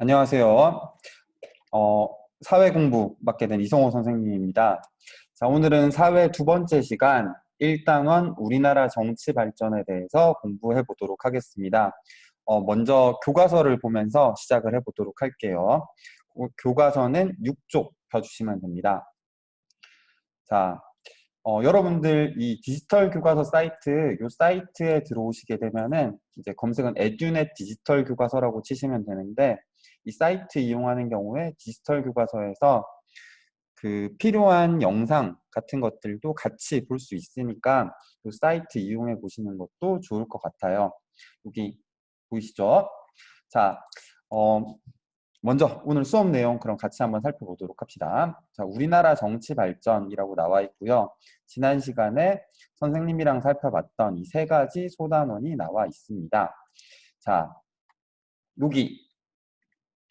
안녕하세요. 사회 공부 맡게 된 이성호 선생님입니다. 자, 오늘은 사회 두 번째 시간 1단원 우리나라 정치 발전에 대해서 공부해 보도록 하겠습니다. 먼저 교과서를 보면서 시작을 해 보도록 할게요. 교과서는 6쪽 펴주시면 됩니다. 자, 여러분들 이 디지털 교과서 사이트, 이 사이트에 들어오시게 되면은 이제 검색은 에듀넷 디지털 교과서라고 치시면 되는데, 이 사이트 이용하는 경우에 디지털 교과서에서 그 필요한 영상 같은 것들도 같이 볼 수 있으니까 이 사이트 이용해 보시는 것도 좋을 것 같아요. 여기 보이시죠? 자, 먼저 오늘 수업 내용 그럼 같이 한번 살펴보도록 합시다. 자, 우리나라 정치 발전이라고 나와 있고요. 지난 시간에 선생님이랑 살펴봤던 이 세 가지 소단원이 나와 있습니다. 자, 여기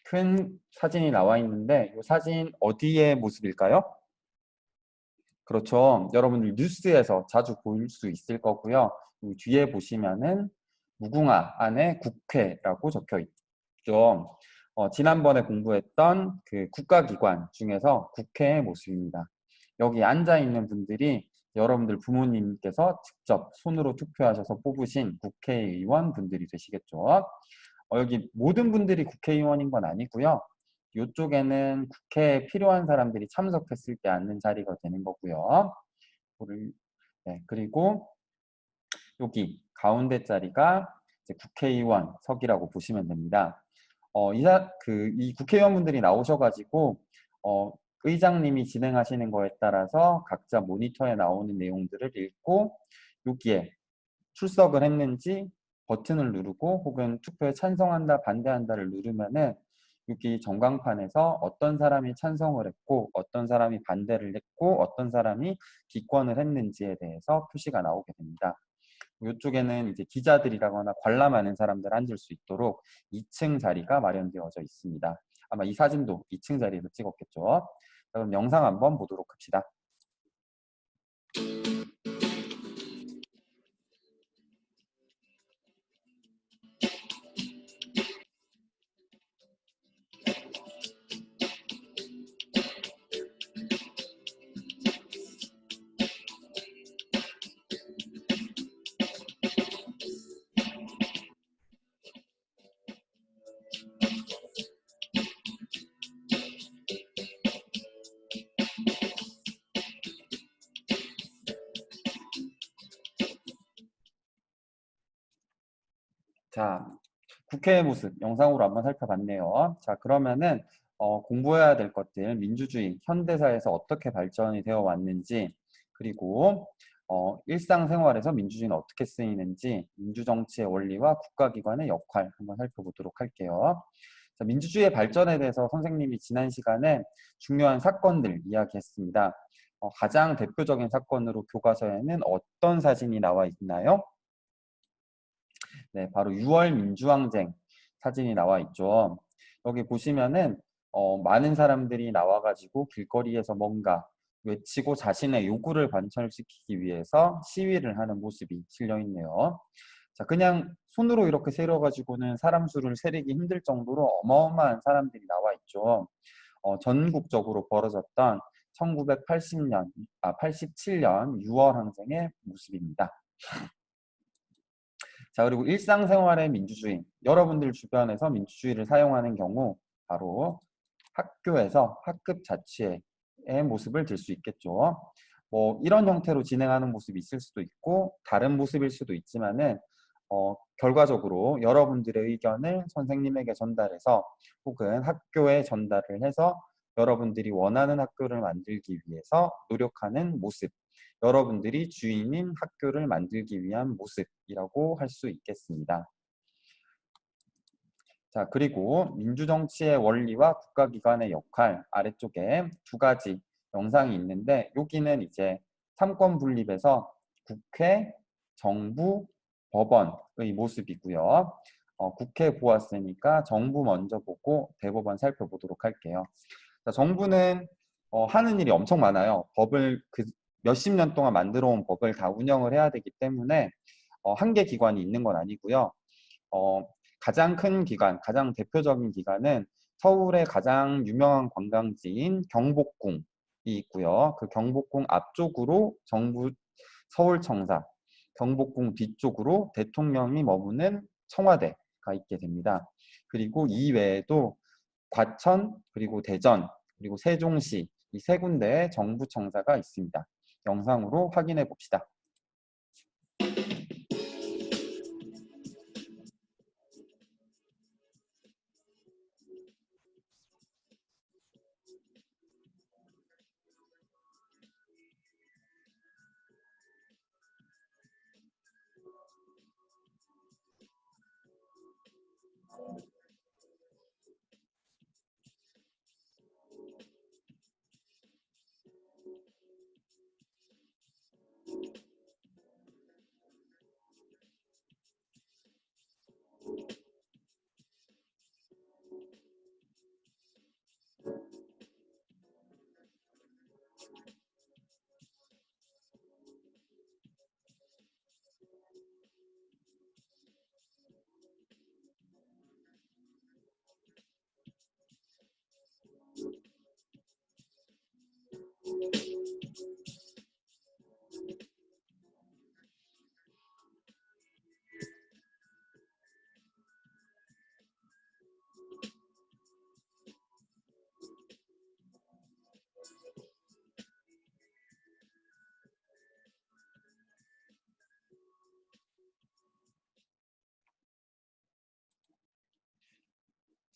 큰 사진이 나와 있는데 이 사진 어디의 모습일까요? 그렇죠. 여러분들 뉴스에서 자주 보일 수 있을 거고요. 이 뒤에 보시면은 무궁화 안에 국회라고 적혀 있죠. 지난번에 공부했던 그 국가기관 중에서 국회의 모습입니다. 여기 앉아 있는 분들이 여러분들 부모님께서 직접 손으로 투표하셔서 뽑으신 국회의원 분들이 되시겠죠. 여기 모든 분들이 국회의원인 건 아니고요. 이쪽에는 국회에 필요한 사람들이 참석했을 때 앉는 자리가 되는 거고요. 네, 그리고 여기 가운데 자리가 이제 국회의원석이라고 보시면 됩니다. 이 국회의원분들이 나오셔가지고 의장님이 진행하시는 거에 따라서 각자 모니터에 나오는 내용들을 읽고 여기에 출석을 했는지 버튼을 누르고 혹은 투표에 찬성한다, 반대한다를 누르면은 여기 전광판에서 어떤 사람이 찬성을 했고 어떤 사람이 반대를 했고 어떤 사람이 기권을 했는지에 대해서 표시가 나오게 됩니다. 이쪽에는 이제 기자들이라거나 관람하는 사람들 앉을 수 있도록 2층 자리가 마련되어져 있습니다. 아마 이 사진도 2층 자리에서 찍었겠죠. 그럼 영상 한번 보도록 합시다. 자, 국회의 모습 영상으로 한번 살펴봤네요. 자, 그러면은 공부해야 될 것들, 민주주의, 현대사에서 어떻게 발전이 되어 왔는지, 그리고 일상생활에서 민주주의는 어떻게 쓰이는지, 민주정치의 원리와 국가기관의 역할 한번 살펴보도록 할게요. 자, 민주주의의 발전에 대해서 선생님이 지난 시간에 중요한 사건들 이야기했습니다. 가장 대표적인 사건으로 교과서에는 어떤 사진이 나와 있나요? 네, 바로 6월 민주항쟁 사진이 나와 있죠. 여기 보시면은 많은 사람들이 나와가지고 길거리에서 뭔가 외치고 자신의 요구를 관철시키기 위해서 시위를 하는 모습이 실려 있네요. 자, 그냥 손으로 이렇게 세려가지고는 사람 수를 세리기 힘들 정도로 어마어마한 사람들이 나와 있죠. 전국적으로 벌어졌던 87년 6월 항쟁의 모습입니다. 자, 그리고 일상생활의 민주주의. 여러분들 주변에서 민주주의를 사용하는 경우 바로 학교에서 학급 자치의 모습을 들 수 있겠죠. 뭐 이런 형태로 진행하는 모습이 있을 수도 있고 다른 모습일 수도 있지만은 결과적으로 여러분들의 의견을 선생님에게 전달해서 혹은 학교에 전달을 해서 여러분들이 원하는 학교를 만들기 위해서 노력하는 모습, 여러분들이 주인인 학교를 만들기 위한 모습이라고 할 수 있겠습니다. 자, 그리고 민주정치의 원리와 국가기관의 역할 아래쪽에 두 가지 영상이 있는데 여기는 이제 삼권 분립에서 국회, 정부, 법원의 모습이고요. 국회 보았으니까 정부 먼저 보고 대법원 살펴보도록 할게요. 자, 정부는 하는 일이 엄청 많아요. 법을 몇십 년 동안 만들어 온 법을 다 운영을 해야 되기 때문에 한 개 기관이 있는 건 아니고요. 가장 큰 기관, 가장 대표적인 기관은 서울의 가장 유명한 관광지인 경복궁이 있고요. 그 경복궁 앞쪽으로 정부 서울청사, 경복궁 뒤쪽으로 대통령이 머무는 청와대가 있게 됩니다. 그리고 이 외에도 과천, 그리고 대전, 그리고 세종시 이 세 군데의 정부청사가 있습니다. 영상으로 확인해 봅시다.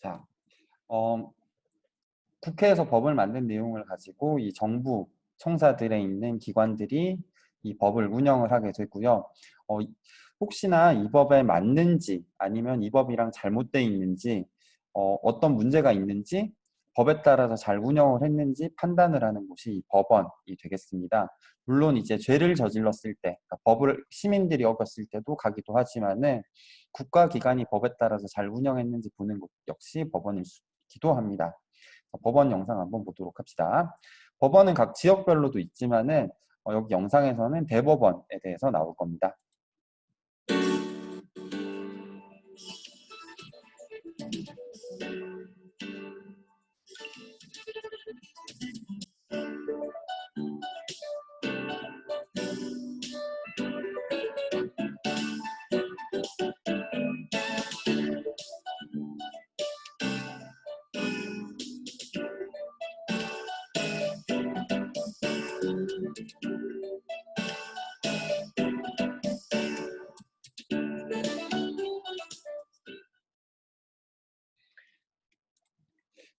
자, 국회에서 법을 만든 내용을 가지고 이 정부 청사들에 있는 기관들이 이 법을 운영을 하게 되고요. 혹시나 이 법에 맞는지 아니면 이 법이랑 잘못되어 있는지 어떤 문제가 있는지 법에 따라서 잘 운영을 했는지 판단을 하는 곳이 이 법원이 되겠습니다. 물론 이제 죄를 저질렀을 때, 그러니까 법을 시민들이 어겼을 때도 가기도 하지만은 국가기관이 법에 따라서 잘 운영했는지 보는 곳 역시 법원이기도 합니다. 법원 영상 한번 보도록 합시다. 법원은 각 지역별로도 있지만은 여기 영상에서는 대법원에 대해서 나올 겁니다.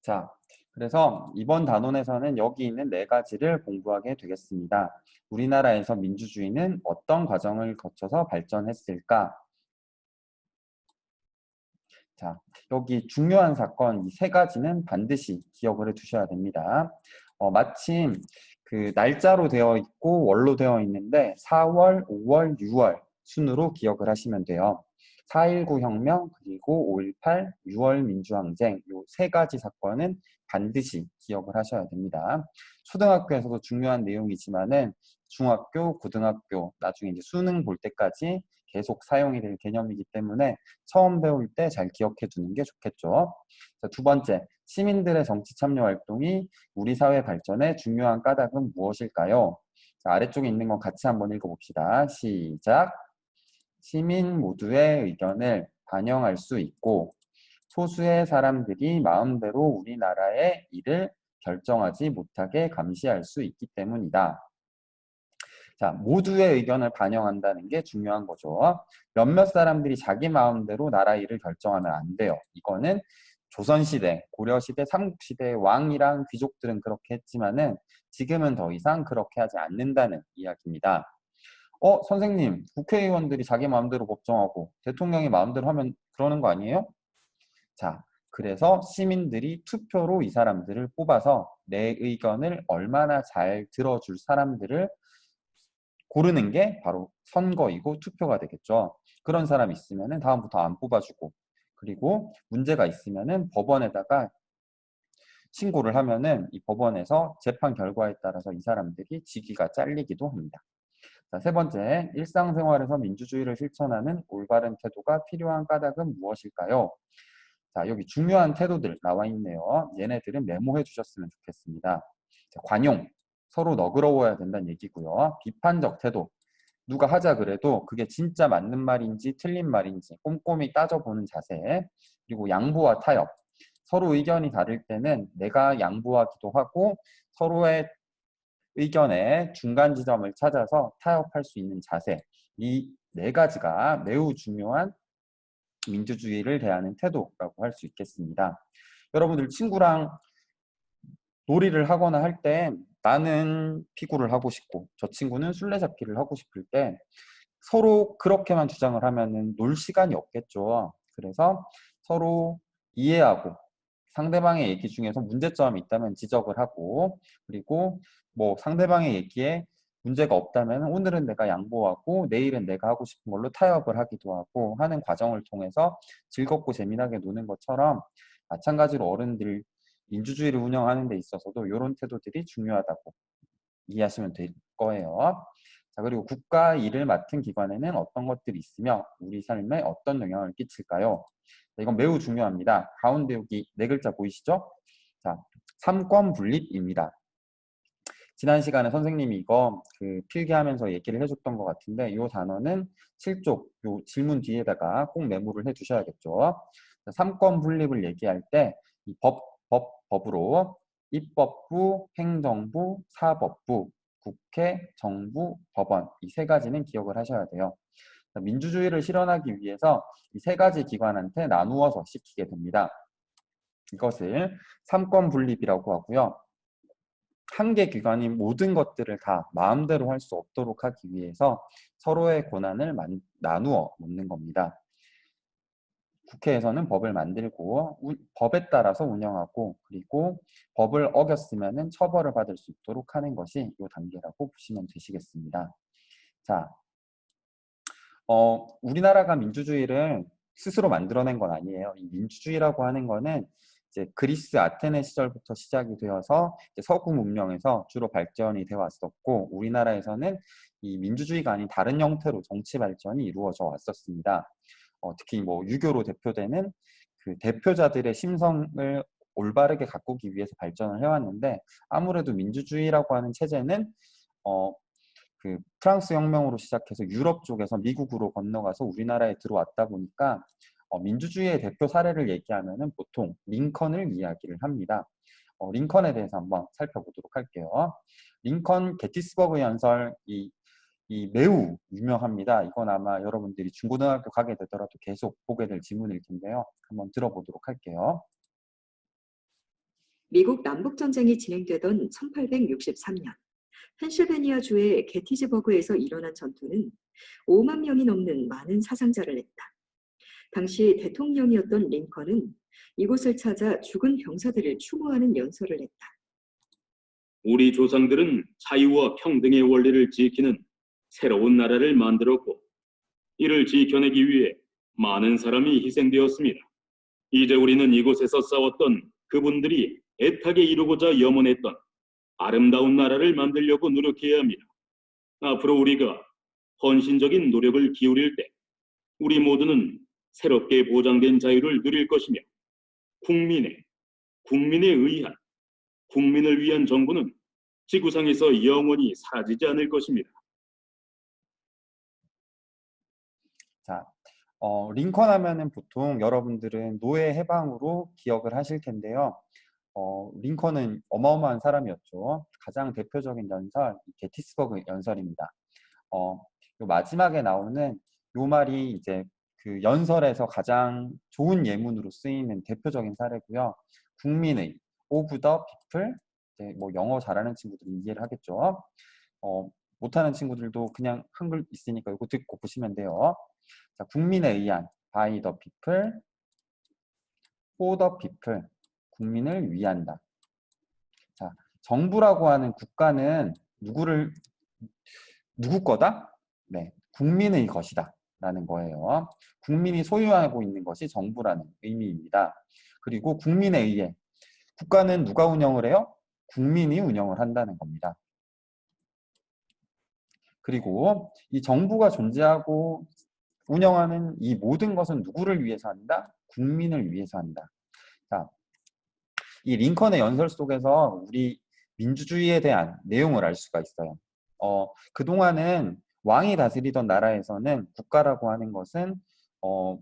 자, 그래서 이번 단원에서는 여기 있는 네 가지를 공부하게 되겠습니다. 우리나라에서 민주주의는 어떤 과정을 거쳐서 발전했을까? 자, 여기 중요한 사건 이 세 가지는 반드시 기억을 해 두셔야 됩니다. 마침 그 날짜로 되어 있고 월로 되어 있는데 4월, 5월, 6월 순으로 기억을 하시면 돼요. 4.19 혁명, 그리고 5.18, 6월 민주항쟁 이 세 가지 사건은 반드시 기억을 하셔야 됩니다. 초등학교에서도 중요한 내용이지만은 중학교, 고등학교, 나중에 이제 수능 볼 때까지 계속 사용이 될 개념이기 때문에 처음 배울 때 잘 기억해 두는 게 좋겠죠. 자, 두 번째, 시민들의 정치 참여 활동이 우리 사회 발전의 중요한 까닭은 무엇일까요? 자, 아래쪽에 있는 건 같이 한번 읽어봅시다. 시작. 시민 모두의 의견을 반영할 수 있고 소수의 사람들이 마음대로 우리나라의 일을 결정하지 못하게 감시할 수 있기 때문이다. 자, 모두의 의견을 반영한다는 게 중요한 거죠. 몇몇 사람들이 자기 마음대로 나라 일을 결정하면 안 돼요. 이거는 조선시대, 고려시대, 삼국시대 왕이랑 귀족들은 그렇게 했지만은 지금은 더 이상 그렇게 하지 않는다는 이야기입니다. 선생님, 국회의원들이 자기 마음대로 법정하고 대통령이 마음대로 하면 그러는 거 아니에요? 자, 그래서 시민들이 투표로 이 사람들을 뽑아서 내 의견을 얼마나 잘 들어줄 사람들을 고르는 게 바로 선거이고 투표가 되겠죠. 그런 사람 있으면은 다음부터 안 뽑아주고, 그리고 문제가 있으면은 법원에다가 신고를 하면은 이 법원에서 재판 결과에 따라서 이 사람들이 직위가 잘리기도 합니다. 자, 세 번째, 일상생활에서 민주주의를 실천하는 올바른 태도가 필요한 까닭은 무엇일까요? 자, 여기 중요한 태도들 나와 있네요. 얘네들은 메모해 주셨으면 좋겠습니다. 자, 관용, 서로 너그러워야 된다는 얘기고요. 비판적 태도, 누가 하자 그래도 그게 진짜 맞는 말인지 틀린 말인지 꼼꼼히 따져보는 자세. 그리고 양보와 타협, 서로 의견이 다를 때는 내가 양보하기도 하고 서로의 의견의 중간 지점을 찾아서 타협할 수 있는 자세. 이 네 가지가 매우 중요한 민주주의를 대하는 태도라고 할 수 있겠습니다. 여러분들 친구랑 놀이를 하거나 할 때 나는 피구를 하고 싶고 저 친구는 술래잡기를 하고 싶을 때 서로 그렇게만 주장을 하면은 놀 시간이 없겠죠. 그래서 서로 이해하고 상대방의 얘기 중에서 문제점이 있다면 지적을 하고, 그리고 뭐 상대방의 얘기에 문제가 없다면 오늘은 내가 양보하고 내일은 내가 하고 싶은 걸로 타협을 하기도 하고 하는 과정을 통해서 즐겁고 재미나게 노는 것처럼, 마찬가지로 어른들 민주주의를 운영하는 데 있어서도 이런 태도들이 중요하다고 이해하시면 될 거예요. 자, 그리고 국가 일을 맡은 기관에는 어떤 것들이 있으며 우리 삶에 어떤 영향을 끼칠까요? 자, 이건 매우 중요합니다. 가운데 여기 네 글자 보이시죠? 자, 삼권 분립입니다. 지난 시간에 선생님이 이거 필기하면서 얘기를 해줬던 것 같은데, 이 단어는 실족, 요 질문 뒤에다가 꼭 메모를 해두셔야겠죠. 자, 삼권 분립을 얘기할 때 이 법으로 입법부, 행정부, 사법부, 국회, 정부, 법원, 이 세 가지는 기억을 하셔야 돼요. 민주주의를 실현하기 위해서 이 세 가지 기관한테 나누어서 시키게 됩니다. 이것을 삼권 분립이라고 하고요. 한 개 기관이 모든 것들을 다 마음대로 할 수 없도록 하기 위해서 서로의 권한을 나누어 놓는 겁니다. 국회에서는 법을 만들고 법에 따라서 운영하고, 그리고 법을 어겼으면 처벌을 받을 수 있도록 하는 것이 이 단계라고 보시면 되시겠습니다. 자, 우리나라가 민주주의를 스스로 만들어낸 건 아니에요. 이 민주주의라고 하는 거는 이제 그리스 아테네 시절부터 시작이 되어서 이제 서구 문명에서 주로 발전이 되어 왔었고, 우리나라에서는 이 민주주의가 아닌 다른 형태로 정치 발전이 이루어져 왔었습니다. 특히 뭐 유교로 대표되는 그 대표자들의 심성을 올바르게 가꾸기 위해서 발전을 해왔는데, 아무래도 민주주의라고 하는 체제는 프랑스 혁명으로 시작해서 유럽 쪽에서 미국으로 건너가서 우리나라에 들어왔다 보니까 민주주의의 대표 사례를 얘기하면은 보통 링컨을 이야기를 합니다. 링컨에 대해서 한번 살펴보도록 할게요. 링컨 게티스버그 연설, 이 매우 유명합니다. 이건 아마 여러분들이 중고등학교 가게 되더라도 계속 보게 될 지문일 텐데요. 한번 들어보도록 할게요. 미국 남북전쟁이 진행되던 1863년, 펜실베니아 주의 게티즈버그에서 일어난 전투는 5만 명이 넘는 많은 사상자를 냈다. 당시 대통령이었던 링컨은 이곳을 찾아 죽은 병사들을 추모하는 연설을 했다. 우리 조상들은 자유와 평등의 원리를 지키는 새로운 나라를 만들었고, 이를 지켜내기 위해 많은 사람이 희생되었습니다. 이제 우리는 이곳에서 싸웠던 그분들이 애타게 이루고자 염원했던 아름다운 나라를 만들려고 노력해야 합니다. 앞으로 우리가 헌신적인 노력을 기울일 때 우리 모두는 새롭게 보장된 자유를 누릴 것이며, 국민에 의한, 국민을 위한 정부는 지구상에서 영원히 사라지지 않을 것입니다. 자, 링컨 하면은 보통 여러분들은 노예 해방으로 기억을 하실 텐데요. 링컨은 어마어마한 사람이었죠. 가장 대표적인 연설, 게티스버그 연설입니다. 요 마지막에 나오는 요 말이 이제 그 연설에서 가장 좋은 예문으로 쓰이는 대표적인 사례고요. 국민의, of the people, 이제 뭐 영어 잘하는 친구들은 이해를 하겠죠. 못하는 친구들도 그냥 한글 있으니까 이거 듣고 보시면 돼요. 자, 국민에 의한, by the people, for the people, 국민을 위한다. 자, 정부라고 하는 국가는 누구 거다? 네, 국민의 것이다 라는 거예요. 국민이 소유하고 있는 것이 정부라는 의미입니다. 그리고 국민에 의해, 국가는 누가 운영을 해요? 국민이 운영을 한다는 겁니다. 그리고 이 정부가 존재하고 운영하는 이 모든 것은 누구를 위해서 한다? 국민을 위해서 한다. 자, 이 링컨의 연설 속에서 우리 민주주의에 대한 내용을 알 수가 있어요. 그동안은 왕이 다스리던 나라에서는 국가라고 하는 것은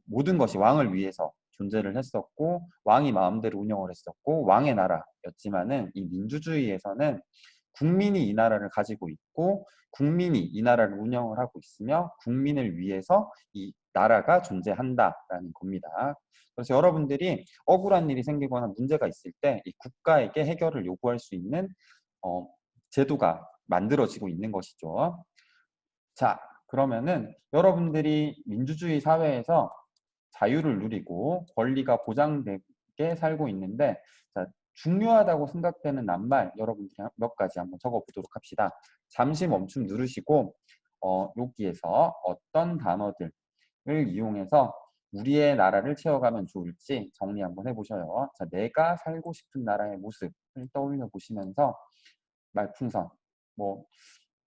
모든 것이 왕을 위해서 존재를 했었고 왕이 마음대로 운영을 했었고 왕의 나라였지만은 이 민주주의에서는 국민이 이 나라를 가지고 있고 국민이 이 나라를 운영을 하고 있으며 국민을 위해서 이 나라가 존재한다라는 겁니다. 그래서 여러분들이 억울한 일이 생기거나 문제가 있을 때 이 국가에게 해결을 요구할 수 있는 제도가 만들어지고 있는 것이죠. 자, 그러면은 여러분들이 민주주의 사회에서 자유를 누리고 권리가 보장되게 살고 있는데, 자, 중요하다고 생각되는 낱말 여러분들이 몇 가지 한번 적어보도록 합시다. 잠시 멈춤 누르시고 여기에서 어떤 단어들을 이용해서 우리의 나라를 채워가면 좋을지 정리 한번 해보셔요. 자, 내가 살고 싶은 나라의 모습을 떠올려 보시면서 말풍선, 뭐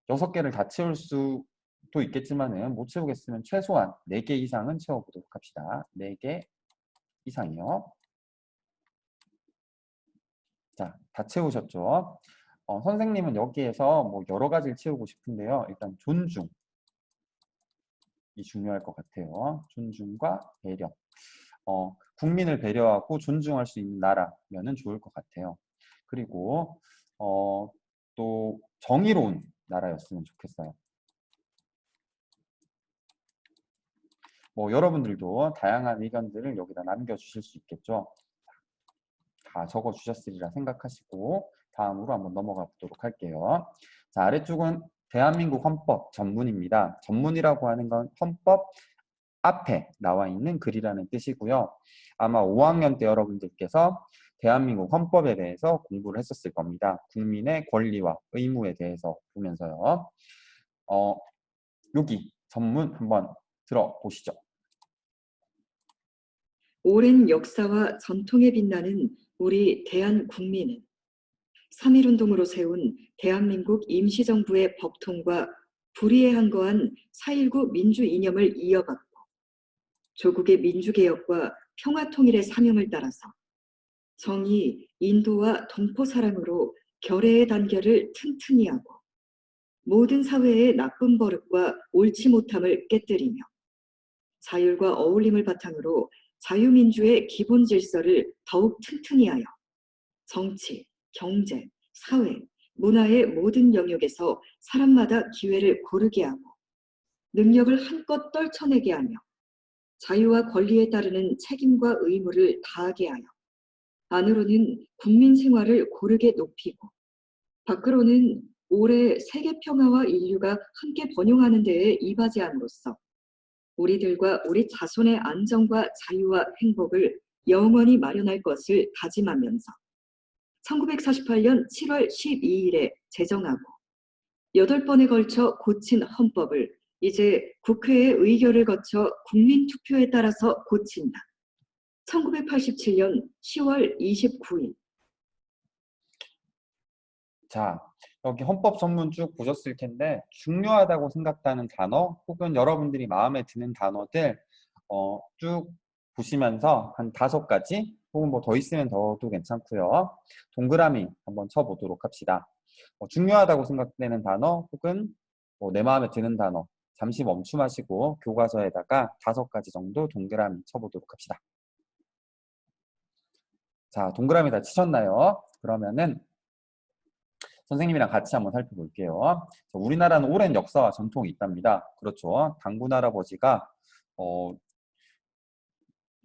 6개를 다 채울 수도 있겠지만은 못 채우겠으면 최소한 4개 이상은 채워보도록 합시다. 4개 이상이요. 자, 다 채우셨죠? 선생님은 여기에서 뭐 여러 가지를 채우고 싶은데요. 일단 존중이 중요할 것 같아요. 존중과 배려. 국민을 배려하고 존중할 수 있는 나라면은 좋을 것 같아요. 그리고 또 정의로운 나라였으면 좋겠어요. 뭐 여러분들도 다양한 의견들을 여기다 남겨주실 수 있겠죠. 다 적어주셨으리라 생각하시고 다음으로 한번 넘어가 보도록 할게요. 자, 아래쪽은 대한민국 헌법 전문입니다. 전문이라고 하는 건 헌법 앞에 나와 있는 글이라는 뜻이고요. 아마 5학년 때 여러분들께서 대한민국 헌법에 대해서 공부를 했었을 겁니다. 국민의 권리와 의무에 대해서 보면서요. 여기 전문 한번 들어보시죠. 오랜 역사와 전통에 빛나는 우리 대한국민은 3.1운동으로 세운 대한민국 임시정부의 법통과 불의에 한거한 4.19 민주 이념을 이어받고 조국의 민주개혁과 평화통일의 사명을 따라서 정의, 인도와 동포 사랑으로 결의의 단결을 튼튼히 하고 모든 사회의 나쁜 버릇과 옳지 못함을 깨뜨리며 자율과 어울림을 바탕으로 자유민주의 기본 질서를 더욱 튼튼히 하여 정치, 경제, 사회, 문화의 모든 영역에서 사람마다 기회를 고르게 하고 능력을 한껏 떨쳐내게 하며 자유와 권리에 따르는 책임과 의무를 다하게 하여 안으로는 국민 생활을 고르게 높이고 밖으로는 올해 세계 평화와 인류가 함께 번영하는 데에 이바지함으로써 우리들과 우리 자손의 안정과 자유와 행복을 영원히 마련할 것을 다짐하면서 1948년 7월 12일에 제정하고 8번에 걸쳐 고친 헌법을 이제 국회의 의결을 거쳐 국민투표에 따라서 고친다. 1987년 10월 29일. 자, 여기 헌법 전문 쭉 보셨을 텐데 중요하다고 생각하는 단어 혹은 여러분들이 마음에 드는 단어들 쭉 보시면서 한 5가지 혹은 뭐 더 있으면 더도 괜찮고요. 동그라미 한번 쳐보도록 합시다. 중요하다고 생각되는 단어 혹은 내 마음에 드는 단어 잠시 멈춤하시고 교과서에다가 5가지 정도 동그라미 쳐보도록 합시다. 자, 동그라미 다 치셨나요? 그러면은 선생님이랑 같이 한번 살펴볼게요. 우리나라는 오랜 역사와 전통이 있답니다. 그렇죠. 당군 할아버지가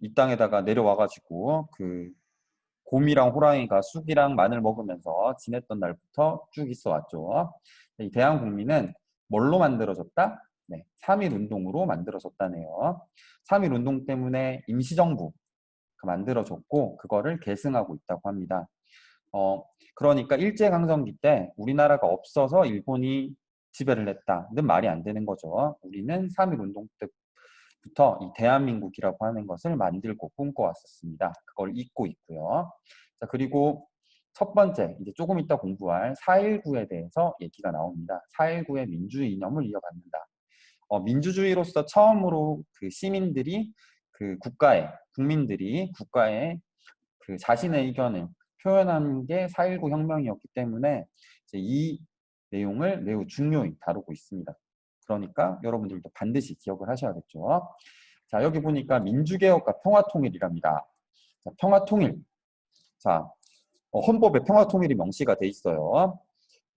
이 땅에다가 내려와가지고 그 곰이랑 호랑이가 쑥이랑 마늘 먹으면서 지냈던 날부터 쭉 있어 왔죠. 이 대한국민은 뭘로 만들어졌다? 네, 3.1운동으로 만들어졌다네요. 3.1운동 때문에 임시정부가 만들어졌고 그거를 계승하고 있다고 합니다. 그러니까 일제강점기 때 우리나라가 없어서 일본이 지배를 했다는 말이 안 되는 거죠. 우리는 3.1운동 때부터 이 대한민국이라고 하는 것을 만들고 꿈꿔왔었습니다. 그걸 잊고 있고요. 자, 그리고 첫 번째, 이제 조금 이따 공부할 4.19에 대해서 얘기가 나옵니다. 4.19의 민주주의 이념을 이어받는다. 민주주의로서 처음으로 그 시민들이 그 국민들이 국가에 그 자신의 의견을 표현한 게 4.19 혁명이었기 때문에 이제 이 내용을 매우 중요히 다루고 있습니다. 그러니까 여러분들도 반드시 기억을 하셔야겠죠. 자, 여기 보니까 민주개혁과 평화통일이랍니다. 자, 평화통일. 자, 헌법에 평화통일이 명시가 돼 있어요.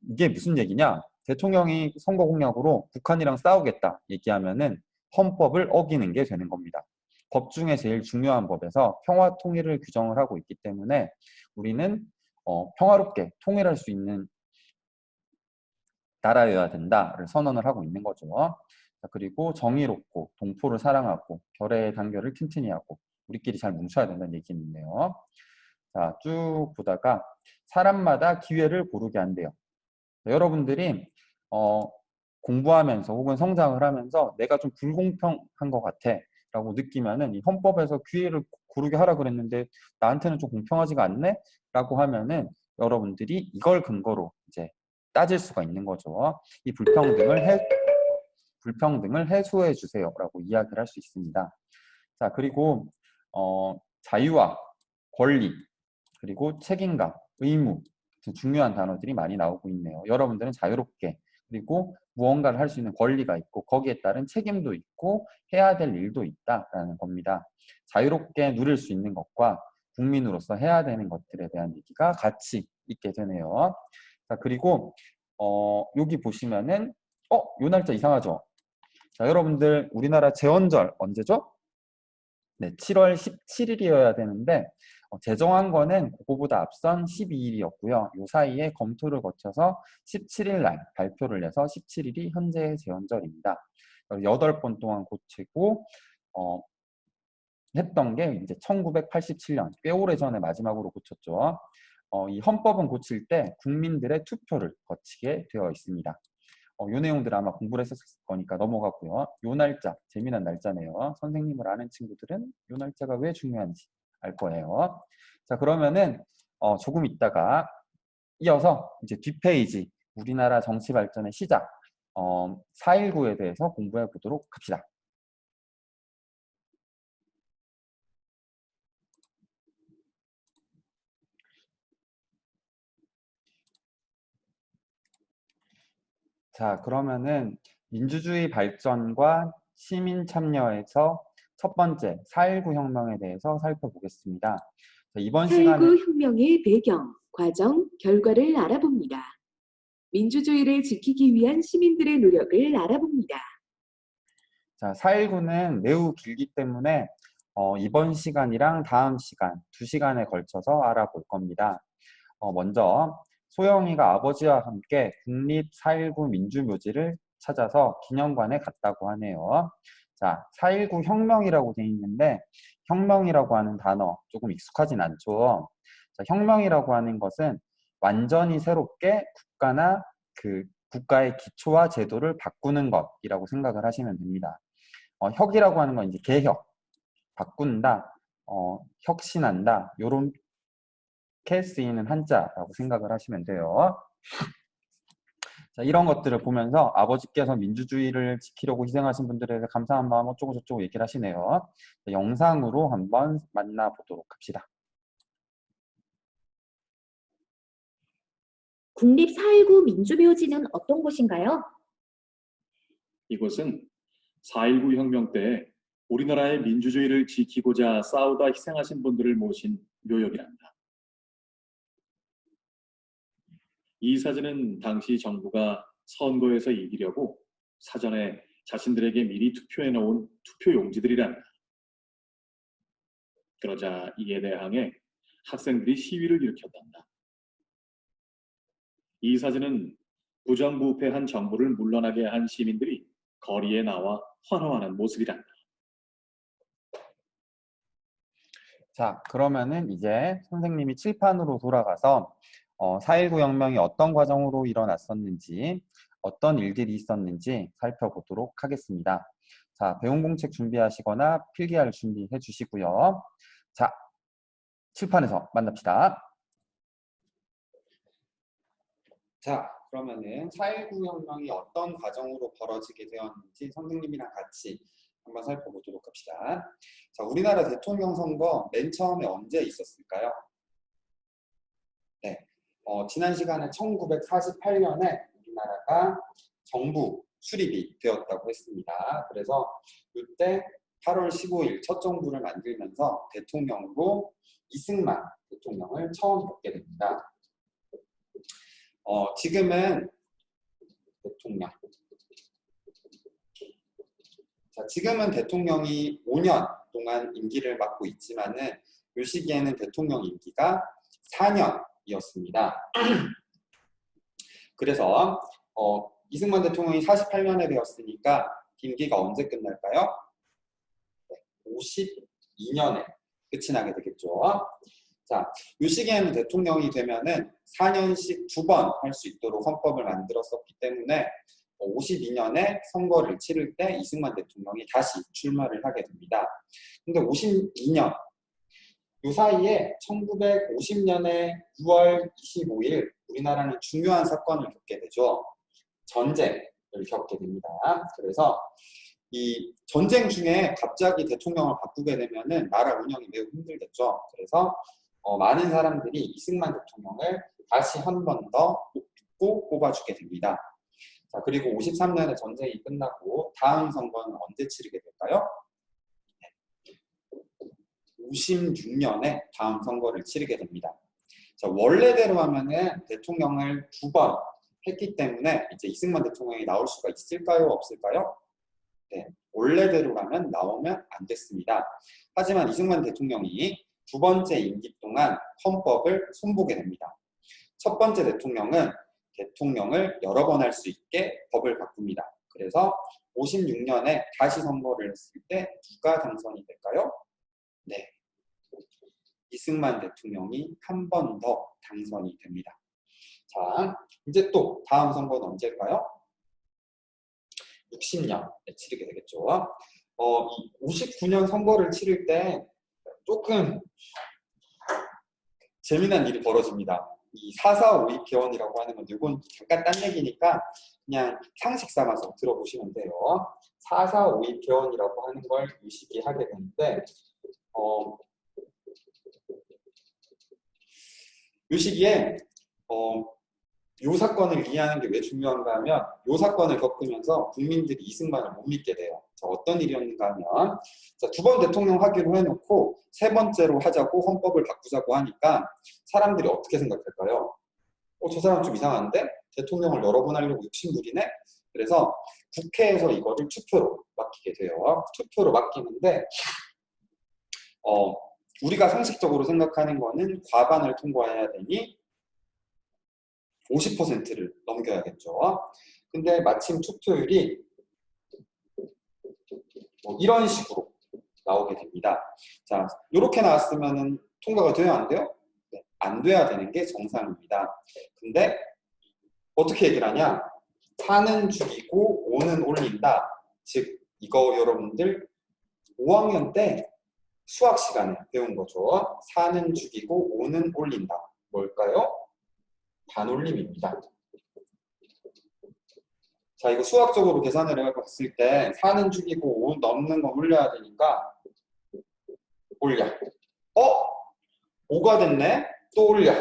이게 무슨 얘기냐? 대통령이 선거 공약으로 북한이랑 싸우겠다 얘기하면은 헌법을 어기는 게 되는 겁니다. 법 중에 제일 중요한 법에서 평화 통일을 규정을 하고 있기 때문에 우리는 평화롭게 통일할 수 있는 나라여야 된다를 선언을 하고 있는 거죠. 자, 그리고 정의롭고 동포를 사랑하고 결의 단결을 튼튼히 하고 우리끼리 잘 뭉쳐야 된다는 얘기는 있네요. 자, 쭉 보다가 사람마다 기회를 고르게 한대요. 여러분들이 공부하면서 혹은 성장을 하면서 내가 좀 불공평한 것 같아 라고 느끼면은 이 헌법에서 기회를 고르게 하라 그랬는데 나한테는 좀 공평하지가 않네? 라고 하면은 여러분들이 이걸 근거로 이제 따질 수가 있는 거죠. 이 불평등을 해소해 주세요 라고 이야기를 할 수 있습니다. 자, 그리고 자유와 권리, 그리고 책임감, 의무 같은 중요한 단어들이 많이 나오고 있네요. 여러분들은 자유롭게 그리고 무언가를 할 수 있는 권리가 있고 거기에 따른 책임도 있고 해야 될 일도 있다라는 겁니다. 자유롭게 누릴 수 있는 것과 국민으로서 해야 되는 것들에 대한 얘기가 같이 있게 되네요. 자, 그리고 여기 보시면은 요 날짜 이상하죠? 자, 여러분들 우리나라 제헌절 언제죠? 네, 7월 17일이어야 되는데 제정한 거는 그거보다 앞선 12일이었고요. 요 사이에 검토를 거쳐서 17일 날 발표를 해서 17일이 현재의 제헌절입니다. 8번 동안 고치고 했던 게 이제 1987년 꽤 오래전에 마지막으로 고쳤죠. 이 헌법은 고칠 때 국민들의 투표를 거치게 되어 있습니다. 요 내용들 아마 공부를 했었을 거니까 넘어가고요. 요 날짜, 재미난 날짜네요. 선생님을 아는 친구들은 요 날짜가 왜 중요한지 알 거예요. 자, 그러면은 조금 있다가 이어서 이제 뒷페이지, 우리나라 정치 발전의 시작, 4.19에 대해서 공부해 보도록 합시다. 자, 그러면은 민주주의 발전과 시민 참여에서 첫 번째 4.19 혁명에 대해서 살펴보겠습니다. 자, 이번 시간에 4.19 혁명의 배경, 과정, 결과를 알아봅니다. 민주주의를 지키기 위한 시민들의 노력을 알아봅니다. 자, 4.19는 매우 길기 때문에 이번 시간이랑 다음 시간 2시간에 걸쳐서 알아볼 겁니다. 먼저 소영이가 아버지와 함께 국립 4.19 민주묘지를 찾아서 기념관에 갔다고 하네요. 자, 4.19 혁명이라고 돼 있는데 혁명이라고 하는 단어 조금 익숙하진 않죠. 자, 혁명이라고 하는 것은 완전히 새롭게 국가나 그 국가의 기초와 제도를 바꾸는 것이라고 생각을 하시면 됩니다. 혁이라고 하는 건 이제 개혁, 바꾼다, 혁신한다, 요렇게 쓰이는 한자라고 생각을 하시면 돼요. 자, 이런 것들을 보면서 아버지께서 민주주의를 지키려고 희생하신 분들에 대해 감사한 마음 어쩌고 저쩌고 얘기를 하시네요. 자, 영상으로 한번 만나보도록 합시다. 국립 4.19 민주묘지는 어떤 곳인가요? 이곳은 4.19 혁명 때 우리나라의 민주주의를 지키고자 싸우다 희생하신 분들을 모신 묘역이란다. 이 사진은 당시 정부가 선거에서 이기려고 사전에 자신들에게 미리 투표해 놓은 투표 용지들이란다. 그러자 이에 대항해 학생들이 시위를 일으켰단다. 이 사진은 부정부패한 정부를 물러나게 한 시민들이 거리에 나와 환호하는 모습이란다. 자, 그러면은 이제 선생님이 칠판으로 돌아가서 4.19 혁명이 어떤 과정으로 일어났었는지, 어떤 일들이 있었는지 살펴보도록 하겠습니다. 자, 배운 공책 준비하시거나 필기할 준비해 주시고요. 자, 칠판에서 만납시다. 자, 그러면은 4.19 혁명이 어떤 과정으로 벌어지게 되었는지 선생님이랑 같이 한번 살펴보도록 합시다. 자, 우리나라 대통령 선거 맨 처음에 언제 있었을까요? 네, 지난 시간에 1948년에 우리나라가 정부 수립이 되었다고 했습니다. 그래서 이때 8월 15일 첫 정부를 만들면서 대통령으로 이승만 대통령을 처음 뽑게 됩니다. 지금은 대통령. 자, 지금은 대통령이 5년 동안 임기를 맡고 있지만은 이 시기에는 대통령 임기가 4년이었습니다. 그래서 이승만 대통령이 48년에 되었으니까 임기가 언제 끝날까요? 52년에 끝이 나게 되겠죠. 자, 이 시기에는 대통령이 되면은 4년씩 2번 할 수 있도록 헌법을 만들었었기 때문에 52년에 선거를 치를 때 이승만 대통령이 다시 출마를 하게 됩니다. 근데 52년, 이 사이에 1950년에 6월 25일 우리나라는 중요한 사건을 겪게 되죠. 전쟁을 겪게 됩니다. 그래서 이 전쟁 중에 갑자기 대통령을 바꾸게 되면은 나라 운영이 매우 힘들겠죠. 그래서 많은 사람들이 이승만 대통령을 다시 한 번 더 뽑아주게 됩니다. 자, 그리고 53년에 전쟁이 끝나고 다음 선거는 언제 치르게 될까요? 56년에 다음 선거를 치르게 됩니다. 자, 원래대로 하면은 대통령을 2번 했기 때문에 이제 이승만 대통령이 나올 수가 있을까요? 없을까요? 네, 원래대로라면 나오면 안 됐습니다. 하지만 이승만 대통령이 2번째 임기 동안 헌법을 손보게 됩니다. 첫 번째 대통령은 대통령을 여러 번 할 수 있게 법을 바꿉니다. 그래서 56년에 다시 선거를 했을 때 누가 당선이 될까요? 네, 이승만 대통령이 한 번 더 당선이 됩니다. 자, 이제 또 다음 선거는 언제일까요? 60년에 치르게 되겠죠. 59년 선거를 치를 때 조금 재미난 일이 벌어집니다. 이 4.4 5.2 개헌이라고 하는 건데 이건 잠깐 딴 얘기니까 그냥 상식 삼아서 들어보시면 돼요. 4.4 5.2 개헌이라고 하는 걸 이 시기에 하게 되는데 이 시기에 이 사건을 이해하는 게 왜 중요한가 하면 이 사건을 겪으면서 국민들이 이승만을 못 믿게 돼요. 자, 어떤 일이었는가 하면 자, 2번 대통령 하기로 해놓고 3번째로 하자고 헌법을 바꾸자고 하니까 사람들이 어떻게 생각할까요? 저 사람 좀 이상한데? 대통령을 여러 번 하려고 욕심부리네? 그래서 국회에서 이거를 투표로 맡기게 돼요. 투표로 맡기는데 우리가 상식적으로 생각하는 거는 과반을 통과해야 되니 50%를 넘겨야겠죠. 근데 마침 투표율이 이런 식으로 나오게 됩니다. 자, 이렇게 나왔으면 통과가 돼요? 안 돼요? 네, 안 돼야 되는 게 정상입니다. 근데 어떻게 얘기를 하냐? 4는 죽이고 5는 올린다. 즉 이거 여러분들 5학년 때 수학 시간에 배운 거죠. 4는 죽이고 5는 올린다. 뭘까요? 반올림입니다. 자, 이거 수학적으로 계산을 해봤을 때 4는 죽이고 5 넘는 거 올려야 되니까 올려. 5가 됐네? 또 올려.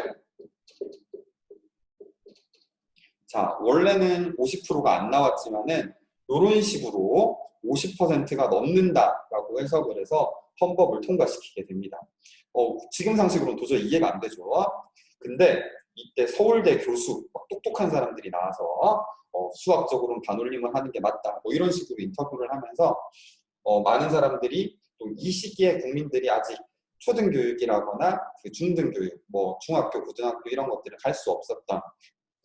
자, 원래는 50%가 안 나왔지만은 이런 식으로 50%가 넘는다라고 해석을 해서 헌법을 통과시키게 됩니다. 지금 상식으로는 도저히 이해가 안 되죠. 근데 이때 서울대 교수, 똑똑한 사람들이 나와서 수학적으로는 반올림을 하는 게 맞다. 이런 식으로 인터뷰를 하면서 많은 사람들이 또 이 시기에 국민들이 아직 초등교육이라거나 그 중등교육, 중학교, 고등학교 이런 것들을 갈 수 없었던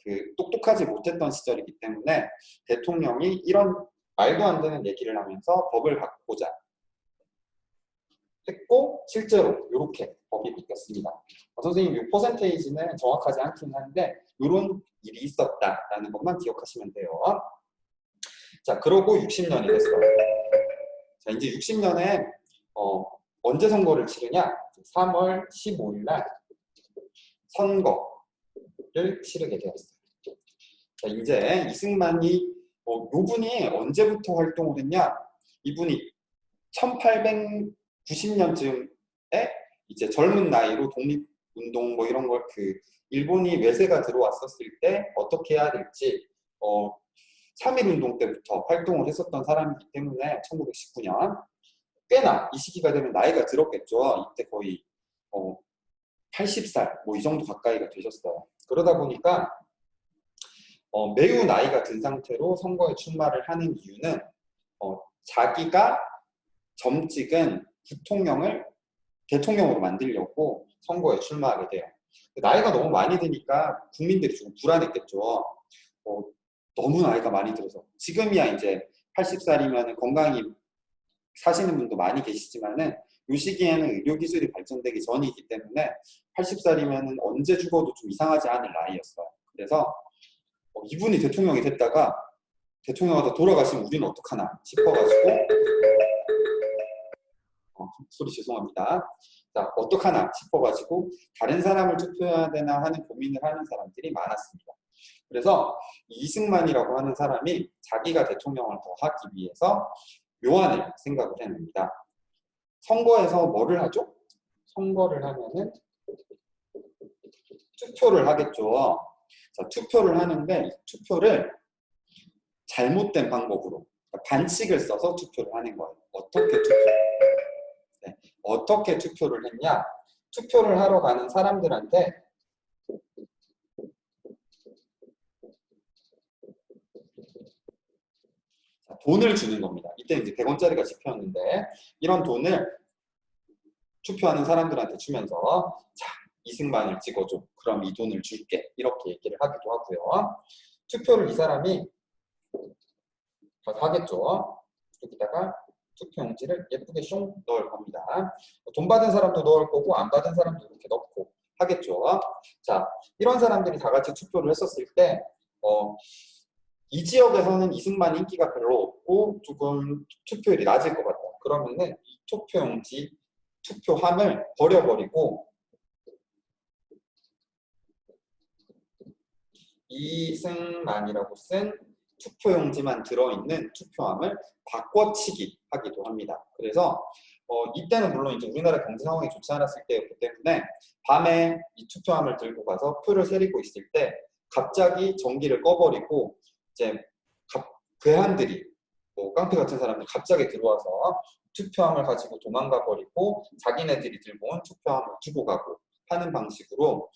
그 똑똑하지 못했던 시절이기 때문에 대통령이 이런 말도 안 되는 얘기를 하면서 법을 바꾸자 했고 실제로 이렇게 법이 바뀌었습니다. 선생님 이 퍼센테이지는 정확하지 않긴 한데 이런 일이 있었다라는 것만 기억하시면 돼요. 자, 그러고 60년이 됐어요. 자, 이제 60년에 언제 선거를 치르냐? 3월 15일 날 선거를 치르게 되었어요. 자, 이제 이승만이 요분이 언제부터 활동을 했냐? 이분이 1890년쯤에 이제 젊은 나이로 독립운동 뭐 이런 걸 일본이 외세가 들어왔었을 때 어떻게 해야 될지 3.1운동 때부터 활동을 했었던 사람이기 때문에 1919년 꽤나 이 시기가 되면 나이가 들었겠죠. 이때 거의 80살 뭐 이 정도 가까이가 되셨어요. 그러다 보니까 매우 나이가 든 상태로 선거에 출마를 하는 이유는 자기가 점찍은 부통령을 대통령으로 만들려고 선거에 출마하게 돼요. 나이가 너무 많이 드니까 국민들이 조금 불안했겠죠. 너무 나이가 많이 들어서 지금이야 이제 80살이면 건강히 사시는 분도 많이 계시지만은 이 시기에는 의료기술이 발전되기 전이기 때문에 80살이면 언제 죽어도 좀 이상하지 않을 나이였어요. 그래서 이분이 대통령이 됐다가 대통령하다 돌아가시면 우리는 어떡하나 싶어가지고 소리 죄송합니다. 자, 어떡하나 싶어가지고 다른 사람을 투표해야 되나 하는 고민을 하는 사람들이 많았습니다. 그래서 이승만이라고 하는 사람이 자기가 대통령을 더 하기 위해서 묘안을 생각을 해냅니다. 선거에서 뭐를 하죠? 선거를 하면은 투표를 하겠죠. 자, 투표를 하는데 이 투표를 잘못된 방법으로 반칙을 써서 투표를 하는 거예요. 어떻게 투표를 했냐? 투표를 하러 가는 사람들한테 돈을 주는 겁니다. 이때 이제 100원짜리가 집혀였는데 이런 돈을 투표하는 사람들한테 주면서 자, 이승만을 찍어줘. 그럼 이 돈을 줄게. 이렇게 얘기를 하기도 하고요. 투표를 이 사람이 가서 하겠죠. 여기다가 투표용지를 예쁘게 숑 넣을 겁니다. 돈 받은 사람도 넣을 거고 안 받은 사람도 이렇게 넣고 하겠죠. 자, 이런 사람들이 다 같이 투표를 했었을 때 이 지역에서는 이승만 인기가 별로 없고 조금 투표율이 낮을 것 같다. 그러면은 이 투표용지, 투표함을 버려버리고 이승만이라고 쓴 투표용지만 들어있는 투표함을 바꿔치기 하기도 합니다. 그래서 이때는 물론 이제 우리나라 경제 상황이 좋지 않았을 때였기 때문에 밤에 이 투표함을 들고 가서 표를 세리고 있을 때 갑자기 전기를 꺼버리고 이제 괴한들이 뭐 깡패 같은 사람들이 갑자기 들어와서 투표함을 가지고 도망가 버리고 자기네들이 들고 온 투표함을 두고 가고 하는 방식으로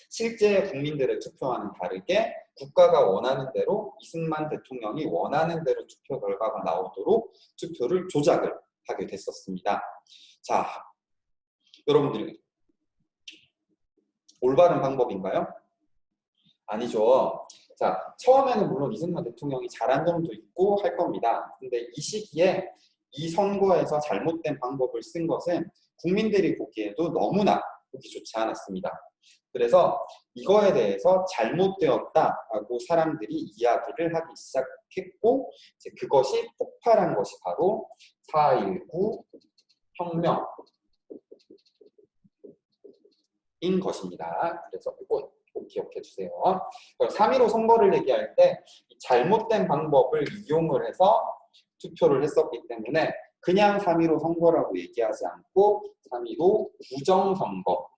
실제 국민들의 투표와는 다르게 국가가 원하는 대로 이승만 대통령이 원하는 대로 투표 결과가 나오도록 투표를 조작을 하게 됐었습니다. 자, 여러분들 올바른 방법인가요? 아니죠. 자, 처음에는 물론 이승만 대통령이 잘한 점도 있고 할 겁니다. 근데 이 시기에 이 선거에서 잘못된 방법을 쓴 것은 국민들이 보기에도 너무나 보기 좋지 않았습니다. 그래서 이거에 대해서 잘못되었다라고 사람들이 이야기를 하기 시작했고 이제 그것이 폭발한 것이 바로 4.19 혁명인 것입니다. 그래서 이거 꼭 기억해 주세요. 3.15 선거를 얘기할 때 잘못된 방법을 이용을 해서 투표를 했었기 때문에 그냥 3.15 선거라고 얘기하지 않고 3.15 부정선거,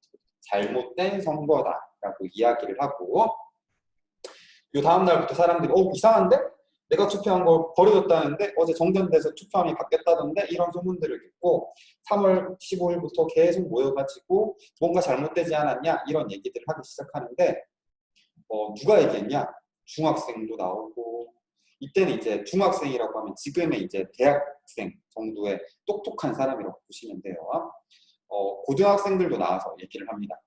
잘못된 선거다라고 이야기를 하고 요 다음 날부터 사람들이 이상한데? 내가 투표한 걸 버려졌다는데 어제 정전돼서 투표함이 바뀌었다던데 이런 소문들을 듣고 3월 15일부터 계속 모여가지고 뭔가 잘못되지 않았냐 이런 얘기들을 하기 시작하는데 누가 얘기했냐? 중학생도 나오고 이때는 이제 중학생이라고 하면 지금의 이제 대학생 정도의 똑똑한 사람이라고 보시면 돼요. 고등학생들도 나와서 얘기를 합니다.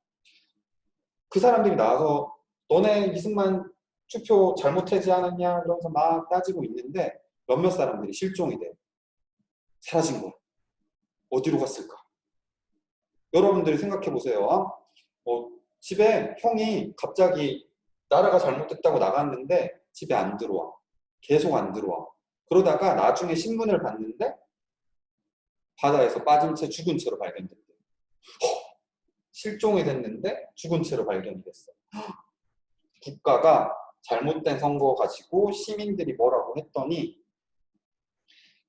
그 사람들이 나와서 너네 이승만 투표 잘못하지 않았냐 그러면서 막 따지고 있는데 몇몇 사람들이 실종이 돼요. 사라진 거야. 어디로 갔을까? 여러분들이 생각해 보세요. 집에 형이 갑자기 나라가 잘못됐다고 나갔는데 집에 안 들어와. 계속 안 들어와. 그러다가 나중에 신문을 봤는데 바다에서 빠진 채 죽은 채로 발견됐대요. 실종이 됐는데 죽은 채로 발견이 됐어요. 국가가 잘못된 선거 가지고 시민들이 뭐라고 했더니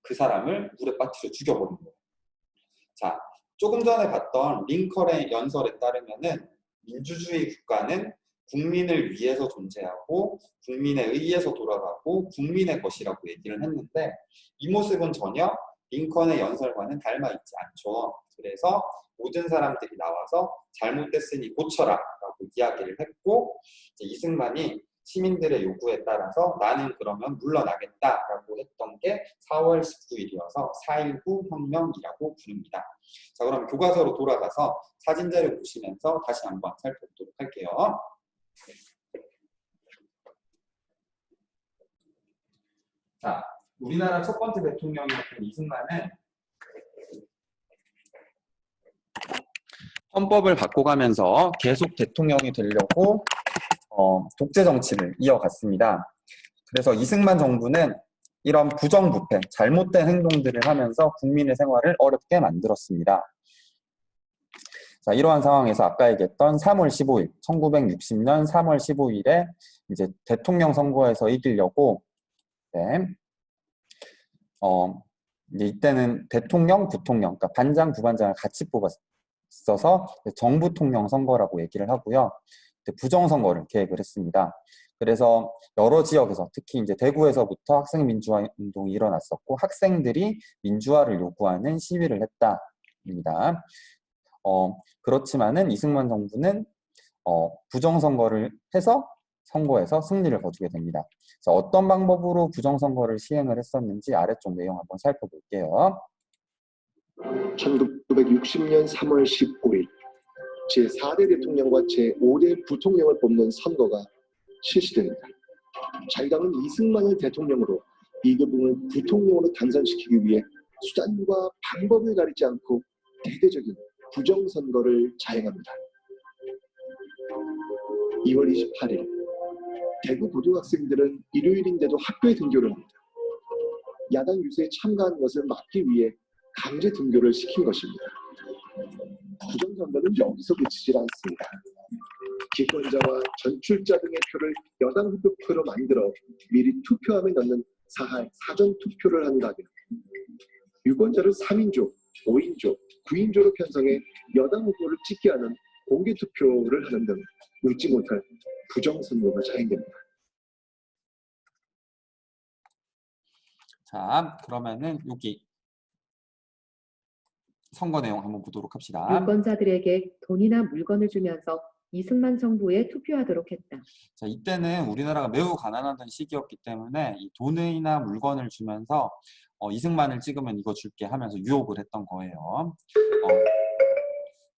그 사람을 물에 빠뜨려 죽여버린 거예요. 자, 조금 전에 봤던 링컨의 연설에 따르면은 민주주의 국가는 국민을 위해서 존재하고 국민에 의해서 돌아가고 국민의 것이라고 얘기를 했는데 이 모습은 전혀 링컨의 연설과는 닮아 있지 않죠. 그래서 모든 사람들이 나와서 잘못됐으니 고쳐라 라고 이야기를 했고 이제 이승만이 시민들의 요구에 따라서 나는 그러면 물러나겠다라고 했던 게 4월 19일이어서 4.19 혁명이라고 부릅니다. 자, 그럼 교과서로 돌아가서 사진자료 보시면서 다시 한번 살펴보도록 할게요. 자, 우리나라 첫 번째 대통령이었던 이승만은 헌법을 바꿔가면서 계속 대통령이 되려고 독재 정치를 이어갔습니다. 그래서 이승만 정부는 이런 부정부패, 잘못된 행동들을 하면서 국민의 생활을 어렵게 만들었습니다. 자, 이러한 상황에서 아까 얘기했던 3월 15일, 1960년 3월 15일에 이제 대통령 선거에서 이기려고 이제 이때는 대통령, 부통령, 그러니까 반장, 부반장을 같이 뽑았어서 정부통령 선거라고 얘기를 하고요. 부정선거를 계획을 했습니다. 그래서 여러 지역에서 특히 이제 대구에서부터 학생 민주화 운동이 일어났었고 학생들이 민주화를 요구하는 시위를 했다입니다. 그렇지만은 이승만 정부는 부정선거를 해서 선거에서 승리를 거두게 됩니다. 그래서 어떤 방법으로 부정선거를 시행을 했었는지 아래쪽 내용 한번 살펴볼게요. 1960년 3월 15일 제4대 대통령과 제5대 부통령을 뽑는 선거가 실시됩니다. 자유당은 이승만을 대통령으로 이교봉을 부통령으로 당선시키기 위해 수단과 방법을 가리지 않고 대대적인 부정선거를 자행합니다. 2월 28일 대구 고등학생들은 일요일인데도 학교에 등교를 합니다. 야당 유세에 참가한 것을 막기 위해 강제 등교를 시킨 것입니다. 부정선거는 여기서 그치질 않습니다. 기권자와 전출자 등의 표를 여당 후보표로 만들어 미리 투표함에 넣는 사전 투표를 한다면 유권자를 3인조, 5인조, 9인조로 편성해 여당 후보를 찍게 하는 공개 투표를 하는 등 웃지 못할 부정선거가 자행됩니다. 자, 그러면은 여기 선거 내용 한번 보도록 합시다. 유권자들에게 돈이나 물건을 주면서 이승만 정부에 투표하도록 했다. 자, 이때는 우리나라가 매우 가난하던 시기였기 때문에 이 돈이나 물건을 주면서 이승만을 찍으면 이거 줄게 하면서 유혹을 했던 거예요.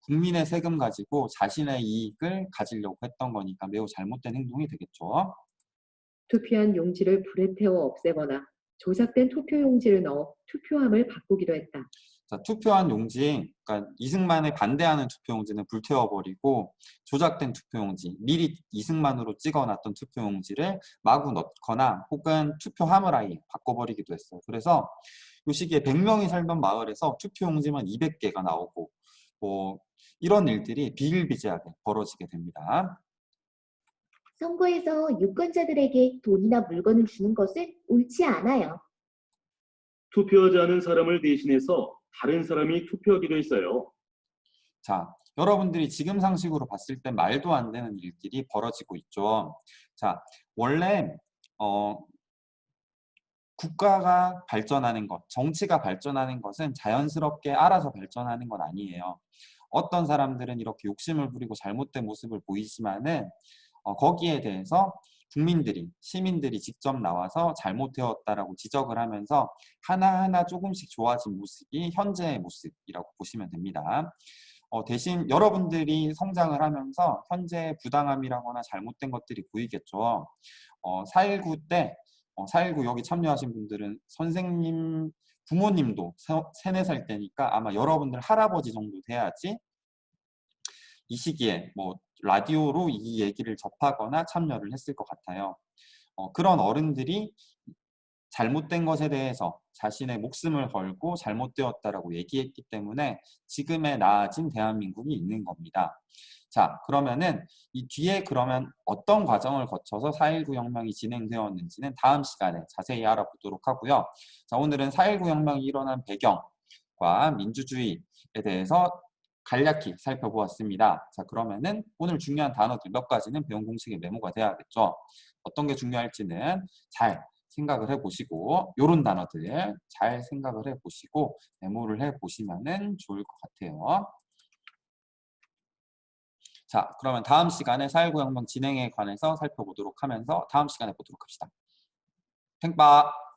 국민의 세금 가지고 자신의 이익을 가지려고 했던 거니까 매우 잘못된 행동이 되겠죠. 투표한 용지를 불에 태워 없애거나 조작된 투표 용지를 넣어 투표함을 바꾸기도 했다. 자, 투표한 용지, 그러니까 이승만에 반대하는 투표용지는 불태워버리고 조작된 투표용지, 미리 이승만으로 찍어놨던 투표용지를 마구 넣거나 혹은 투표함을 아예 바꿔버리기도 했어요. 그래서 이 시기에 100명이 살던 마을에서 투표용지만 200개가 나오고 뭐 이런 일들이 비일비재하게 벌어지게 됩니다. 선거에서 유권자들에게 돈이나 물건을 주는 것은 옳지 않아요. 투표하지 않은 사람을 대신해서 다른 사람이 투표하기도 했어요. 자, 여러분들이 지금 상식으로 봤을 때 말도 안 되는 일들이 벌어지고 있죠. 자, 원래 국가가 발전하는 것, 정치가 발전하는 것은 자연스럽게 알아서 발전하는 건 아니에요. 어떤 사람들은 이렇게 욕심을 부리고 잘못된 모습을 보이지만은 거기에 대해서 국민들이, 시민들이 직접 나와서 잘못되었다라고 지적을 하면서 하나하나 조금씩 좋아진 모습이 현재의 모습이라고 보시면 됩니다. 대신 여러분들이 성장을 하면서 현재 부당함이라거나 잘못된 것들이 보이겠죠. 4.19 때, 4.19 여기 참여하신 분들은 선생님, 부모님도 3, 4살 때니까 아마 여러분들 할아버지 정도 돼야지 이 시기에 뭐 라디오로 이 얘기를 접하거나 참여를 했을 것 같아요. 그런 어른들이 잘못된 것에 대해서 자신의 목숨을 걸고 잘못되었다라고 얘기했기 때문에 지금의 나아진 대한민국이 있는 겁니다. 자, 그러면은 이 뒤에 그러면 어떤 과정을 거쳐서 4.19 혁명이 진행되었는지는 다음 시간에 자세히 알아보도록 하고요. 자, 오늘은 4.19 혁명이 일어난 배경과 민주주의에 대해서 간략히 살펴보았습니다. 자, 그러면은 오늘 중요한 단어들 몇 가지는 배운 공식에 메모가 돼야겠죠. 어떤 게 중요할지는 잘 생각을 해보시고 요런 단어들 잘 생각을 해보시고 메모를 해보시면은 좋을 것 같아요. 자, 그러면 다음 시간에 4.19 혁명 진행에 관해서 살펴보도록 하면서 다음 시간에 보도록 합시다. 팽빠!